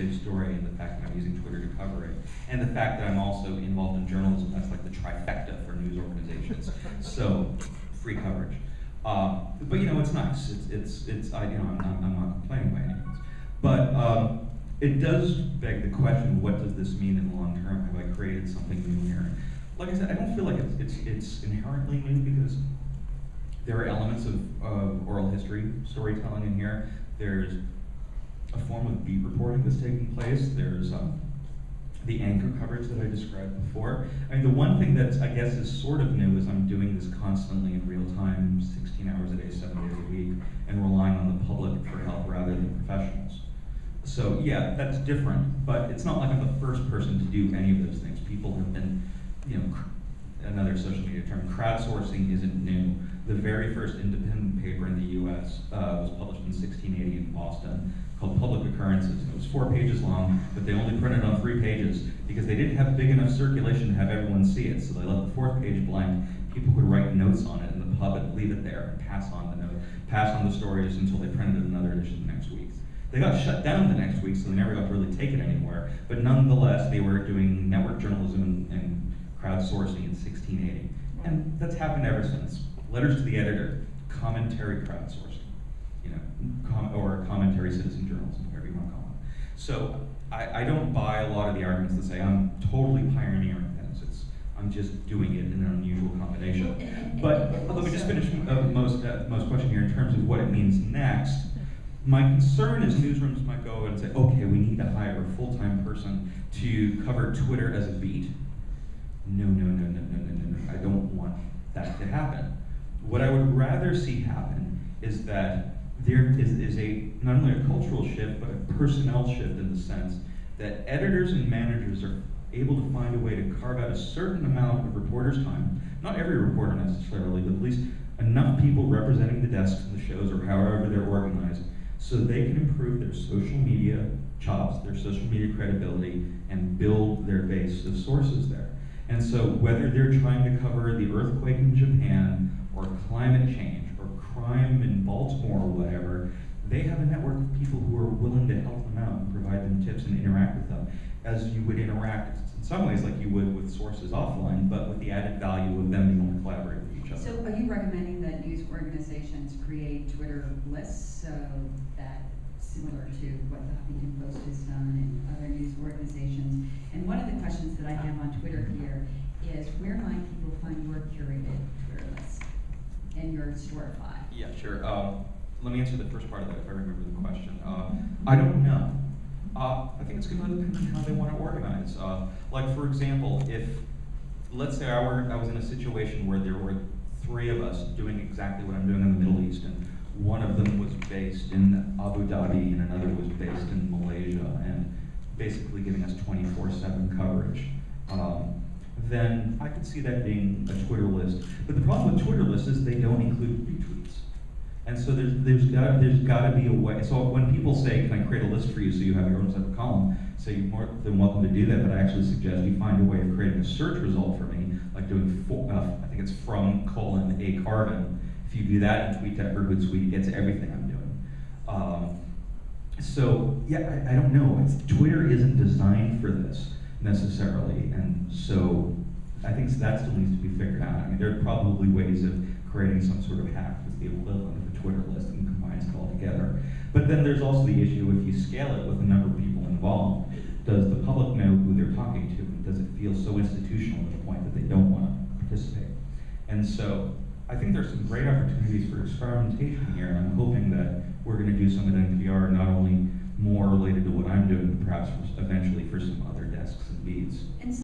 story, and the fact that I'm using Twitter to cover it, and the fact that I'm also involved in journalism. That's like the trifecta for news organizations. So free coverage. But you know, it's nice. I'm not complaining by any means. But it does beg the question: what does this mean in the long term? Have I created something new here? Like I said, I don't feel like it's inherently new, because there are elements of oral history storytelling in here. There's a form of beat reporting that's taking place. There's the anchor coverage that I described before. I mean, the one thing that I guess is sort of new is I'm doing this constantly in real time, 16 hours a day, 7 days a week, and relying on the public for help rather than professionals. So yeah, that's different, but it's not like I'm the first person to do any of those things. People have been, you know, another social media term, crowdsourcing isn't new. The very first independent paper in the US was published in 1680 in Boston, called Public Occurrences. It was 4 pages long, but they only printed on 3 pages because they didn't have big enough circulation to have everyone see it. So they left the 4th page blank. People could write notes on it, and the pub would leave it there and pass on the note, pass on the stories until they printed another edition the next week. They got shut down the next week, so they never got to really take it anywhere. But nonetheless, they were doing network journalism and crowdsourcing in 1680. And that's happened ever since. Letters to the editor, commentary crowdsourcing, you know, or commentary citizen journalism, whatever you want to call it. So I don't buy a lot of the arguments that say I'm totally pioneering things. I'm just doing it in an unusual combination. But let me just finish most question here in terms of what it means next. My concern is newsrooms might go and say, okay, we need to hire a full-time person to cover Twitter as a beat. No. I don't want that to happen. What I would rather see happen is that there is not only a cultural shift, but a personnel shift, in the sense that editors and managers are able to find a way to carve out a certain amount of reporters' time. Not every reporter necessarily, but at least enough people representing the desks in the shows, or however they're organized, so they can improve their social media chops, their social media credibility, and build their base of sources there. And so whether they're trying to cover the earthquake in Japan, or climate change, or crime in Baltimore, or whatever, they have a network of people who are willing to help them out and provide them tips and interact with them, as you would interact in some ways like you would with sources offline, but with the added value of them being able to collaborate with each other. So are you recommending that news organizations create Twitter lists, so that similar to what the Huffington Post has done and other news organizations? And one of the questions that I have on Twitter here is, where might people find your curated Twitter list and your Storify? Yeah, sure. Let me answer the first part of that if I remember the question. I don't know. I think it's going to depend on how they want to organize. Like, for example, if, let's say I was in a situation where there were 3 of us doing exactly what I'm doing in the Middle East, and one of them was based in Abu Dhabi and another was based in Malaysia, and basically giving us 24/7 coverage, then I could see that being a Twitter list. But the problem with Twitter lists is they don't include retweets. And so there's got to be a way. So when people say, can I create a list for you so you have your own separate column, so you're more than welcome to do that, but I actually suggest you find a way of creating a search result for me, like doing, I think it's from :a Carvin. If you do that and tweet to Hootsuite, it gets everything I'm doing. So yeah, I don't know. Twitter isn't designed for this necessarily, and so I think that still needs to be figured out. I mean, there are probably ways of creating some sort of hack to be able to look at the Twitter list and combines it all together. But then there's also the issue, if you scale it with the number of people involved, does the public know who they're talking to? Does it feel so institutional to the point that they don't want to participate? And so I think there's some great opportunities for experimentation here, and I'm hoping that we're going to do some at NPR, not only more related to what I'm doing, but perhaps eventually for some other desks and beats.